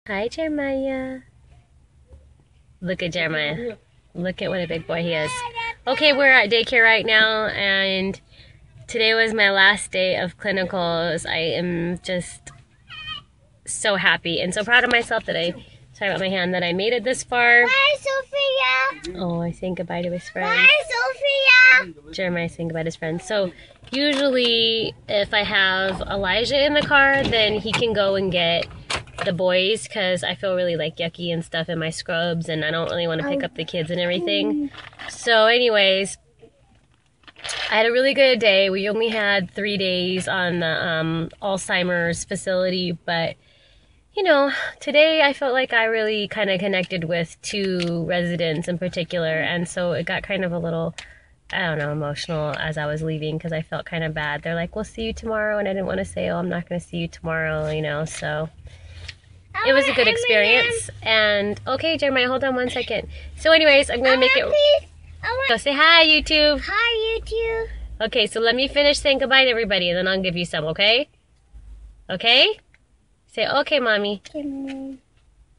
Hi, Jeremiah. Look at Jeremiah. Look at what a big boy he is. Okay, we're at daycare right now, and today was my last day of clinicals. I am just so happy and so proud of myself that sorry about my hand, that I made it this far. Bye, Sophia. Oh, I saying goodbye to his friends. Bye, Sophia. Jeremiah saying goodbye to his friends. So usually if I have Elijah in the car, then he can go and get the boys, because I feel really like yucky and stuff in my scrubs, and I don't really want to pick up the kids and everything. So anyways, I had a really good day. We only had 3 days on the Alzheimer's facility, but you know, today I felt like I really kind of connected with 2 residents in particular, and so it got kind of a little, I don't know, emotional as I was leaving, because I felt kind of bad. They're like, we'll see you tomorrow, and I didn't want to say, oh, I'm not going to see you tomorrow, you know, so it was a good experience. And okay, Jeremiah, hold on 1 second. So anyways, I'm going to make it. Go say hi, YouTube. Hi, YouTube. Okay, so let me finish saying goodbye to everybody, and then I'll give you some, okay? Okay? Say, okay, Mommy. Okay.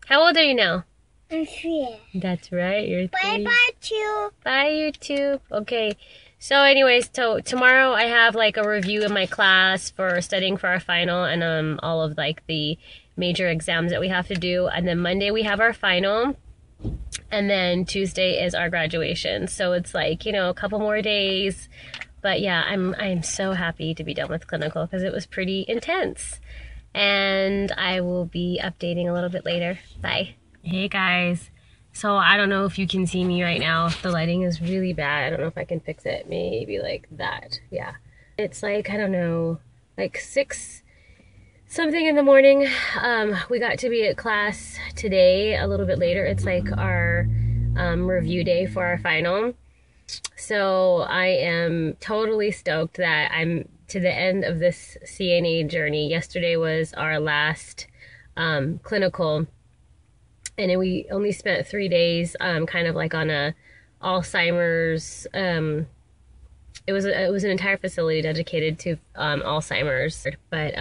How old are you now? I'm 3. That's right, you're 3. Bye-bye, too. Bye, YouTube. Okay, so anyways, so tomorrow I have like a review in my class for studying for our final, and all of like the major exams that we have to do. And then Monday we have our final, and then Tuesday is our graduation. So it's like, you know, a couple more days. But yeah, I'm so happy to be done with clinical, because it was pretty intense. And I will be updating a little bit later. Bye. Hey guys. So I don't know if you can see me right now. The lighting is really bad. I don't know if I can fix it. Maybe like that. Yeah. It's like, I don't know, like 6 something in the morning. We got to be at class today a little bit later. It's like our review day for our final. So I am totally stoked that I'm to the end of this CNA journey. Yesterday was our last clinical, and then we only spent 3 days kind of like on a Alzheimer's. It was an entire facility dedicated to Alzheimer's, but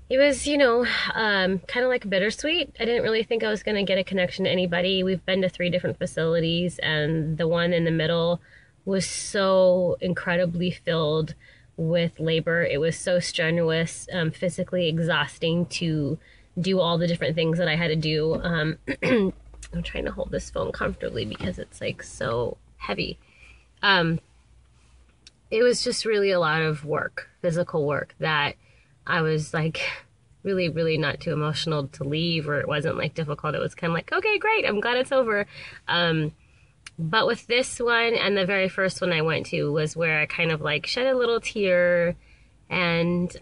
it was, you know, kind of like bittersweet. I didn't really think I was going to get a connection to anybody. We've been to 3 different facilities, and the one in the middle was so incredibly filled with labor. It was so strenuous, physically exhausting to do all the different things that I had to do. I'm trying to hold this phone comfortably because it's like so heavy. It was just really a lot of work, physical work, that I was like really, really not too emotional to leave, or it wasn't like difficult. It was kind of like, okay, great, I'm glad it's over. But with this one and the very first one I went to was where I kind of like shed a little tear, and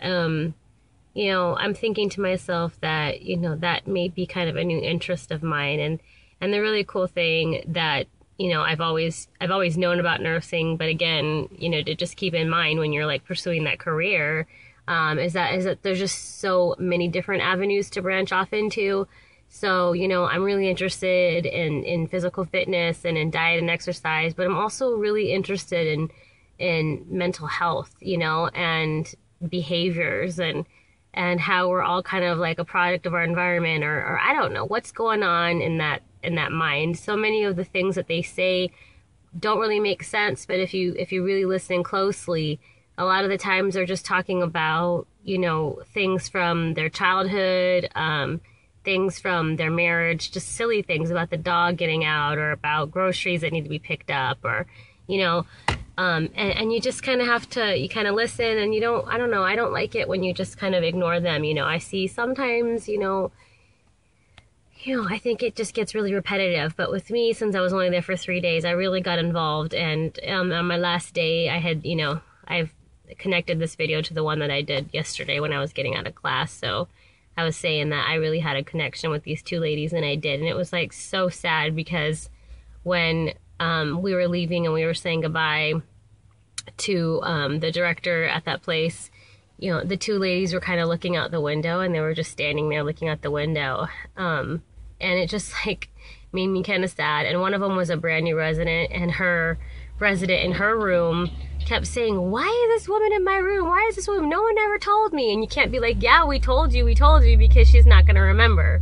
you know, I'm thinking to myself that, you know, that may be kind of a new interest of mine, and the really cool thing that, you know, I've always known about nursing, but again, you know, to just keep in mind when you're like pursuing that career, is that there's just so many different avenues to branch off into. So, you know, I'm really interested in physical fitness and in diet and exercise, but I'm also really interested in mental health, you know, and behaviors, and how we're all kind of like a product of our environment, or I don't know what's going on in that mind. So many of the things that they say don't really make sense, but if you really listen closely, a lot of the times they're just talking about, you know, things from their childhood, things from their marriage, just silly things about the dog getting out, or about groceries that need to be picked up, or, you know, and you just kind of have to, you kind of listen, and you don't, I don't know, I don't like it when you just kind of ignore them. You know, I see sometimes, you know, I think it just gets really repetitive. But with me, since I was only there for 3 days, I really got involved. And on my last day, I had, you know, I've connected this video to the one that I did yesterday when I was getting out of class. So I was saying that I really had a connection with these 2 ladies, and I did. And it was like so sad, because when we were leaving and we were saying goodbye to the director at that place, you know, the 2 ladies were kind of looking out the window, and they were just standing there looking out the window. And it just like made me kind of sad. And one of them was a brand new resident, and her resident in her room kept saying, why is this woman in my room? Why is this woman? No one ever told me. And you can't be like, yeah, we told you, because she's not going to remember.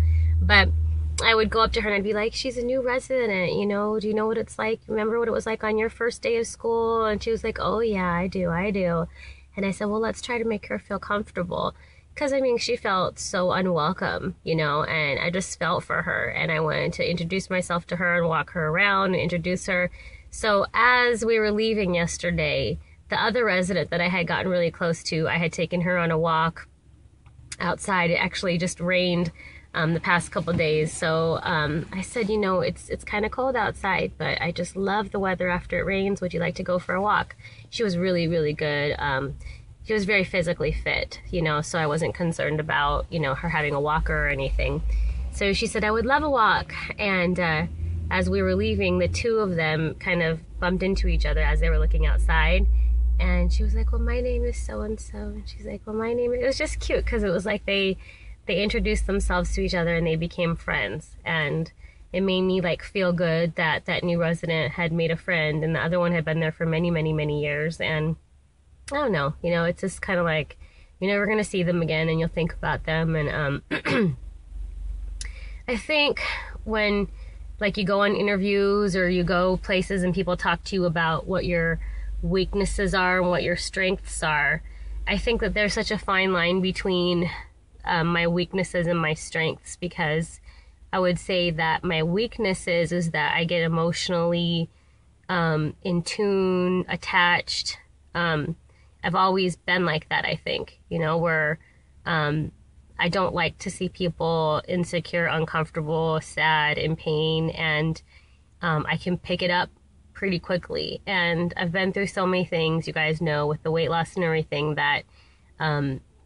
would go up to her and I'd be like, she's a new resident, you know, do you know what it's like? Remember what it was like on your first day of school? And she was like, oh yeah, I do. And I said, well, let's try to make her feel comfortable. Because, I mean, she felt so unwelcome, you know, and I just felt for her. And I wanted to introduce myself to her and walk her around and introduce her. So as we were leaving yesterday, the other resident that I had gotten really close to, I had taken her on a walk outside. It actually just rained the past couple days. So I said, you know, it's kind of cold outside, but I just love the weather after it rains. Would you like to go for a walk? She was really, really good. She was very physically fit, you know, so I wasn't concerned about, you know, her having a walker or anything. So she said, I would love a walk. And as we were leaving, the two of them kind of bumped into each other as they were looking outside. And she was like, well, my name is so-and-so. And she's like, well, my name is... It was just cute because it was like they introduced themselves to each other and they became friends. And it made me like feel good that that new resident had made a friend and the other one had been there for many, many, many years. And I don't know, you know, it's just kind of like you're never going to see them again and you'll think about them. And I think when like you go on interviews or you go places and people talk to you about what your weaknesses are and what your strengths are, I think that there's such a fine line between my weaknesses and my strengths, because I would say that my weaknesses is that I get emotionally in tune, attached. I've always been like that, I think, you know, where I don't like to see people insecure, uncomfortable, sad, in pain, and I can pick it up pretty quickly. And I've been through so many things, you guys know, with the weight loss and everything, that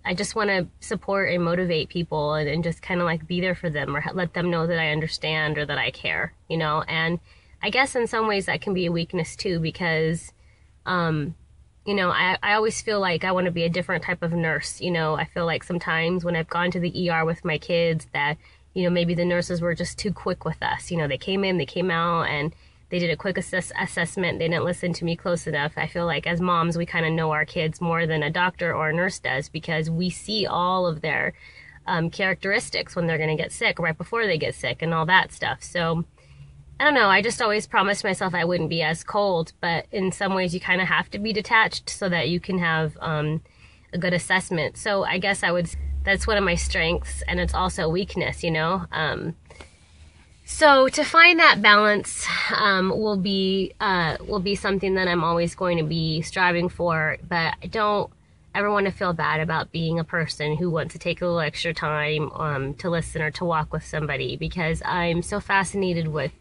I just want to support and motivate people and just kind of like be there for them or let them know that I understand or that I care, you know. And I guess in some ways that can be a weakness too, because you know, I always feel like I want to be a different type of nurse. You know, I feel like sometimes when I've gone to the ER with my kids that, you know, maybe the nurses were just too quick with us. You know, they came in, they came out, and they did a quick assessment. They didn't listen to me close enough. I feel like as moms, we kind of know our kids more than a doctor or a nurse does, because we see all of their characteristics when they're going to get sick, right before they get sick and all that stuff. So I don't know. I just always promised myself I wouldn't be as cold, but in some ways you kind of have to be detached so that you can have a good assessment. So I guess that's one of my strengths, and it's also a weakness, you know. So to find that balance will be something that I'm always going to be striving for, but I don't ever want to feel bad about being a person who wants to take a little extra time to listen or to walk with somebody, because I'm so fascinated with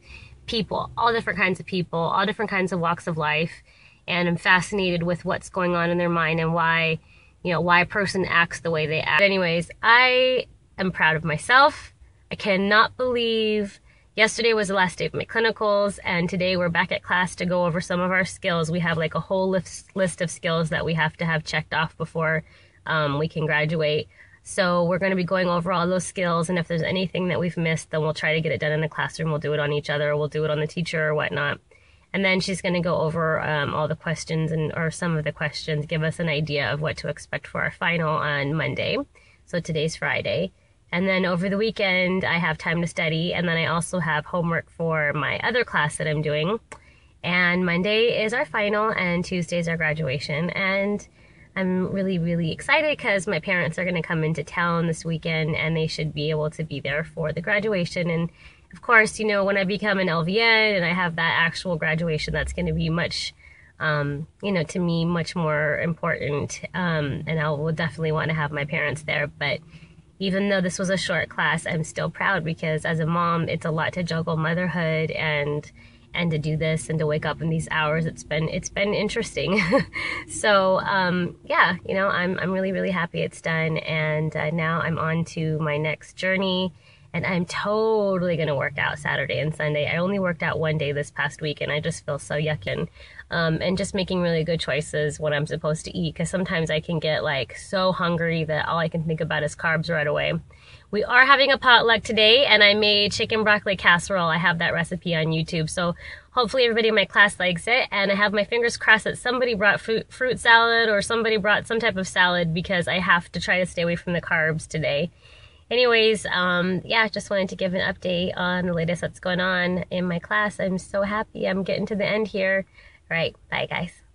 people, all different kinds of people, all different kinds of walks of life, and I'm fascinated with what's going on in their mind and why, you know, why a person acts the way they act. But anyways, I am proud of myself. I cannot believe yesterday was the last day of my clinicals, and today we're back at class to go over some of our skills. We have like a whole list of skills that we have to have checked off before we can graduate. So we're going to be going over all those skills, and if there's anything that we've missed, then we'll try to get it done in the classroom. We'll do it on each other, or we'll do it on the teacher or whatnot. And then she's going to go over all the questions or some of the questions, give us an idea of what to expect for our final on Monday. So today's Friday. And then over the weekend, I have time to study, and then I also have homework for my other class that I'm doing. And Monday is our final, and Tuesday is our graduation. And I'm really, really excited because my parents are going to come into town this weekend, and they should be able to be there for the graduation. And of course, you know, when I become an LVN and I have that actual graduation, that's going to be much, you know, to me, much more important. And I will definitely want to have my parents there. But even though this was a short class, I'm still proud, because as a mom, it's a lot to juggle motherhood and to do this and to wake up in these hours. It's been interesting. So yeah, you know, I'm really, really happy it's done, and now I'm on to my next journey, and I'm totally gonna work out Saturday and Sunday. I only worked out one day this past week, and I just feel so yucky. And just making really good choices when I'm supposed to eat, because sometimes I can get like so hungry that all I can think about is carbs right away. We are having a potluck today, and I made chicken broccoli casserole. I have that recipe on YouTube, so hopefully everybody in my class likes it. And I have my fingers crossed that somebody brought fruit salad or somebody brought some type of salad, because I have to try to stay away from the carbs today. Anyways, yeah, just wanted to give an update on the latest that's going on in my class. I'm so happy I'm getting to the end here. All right, bye guys.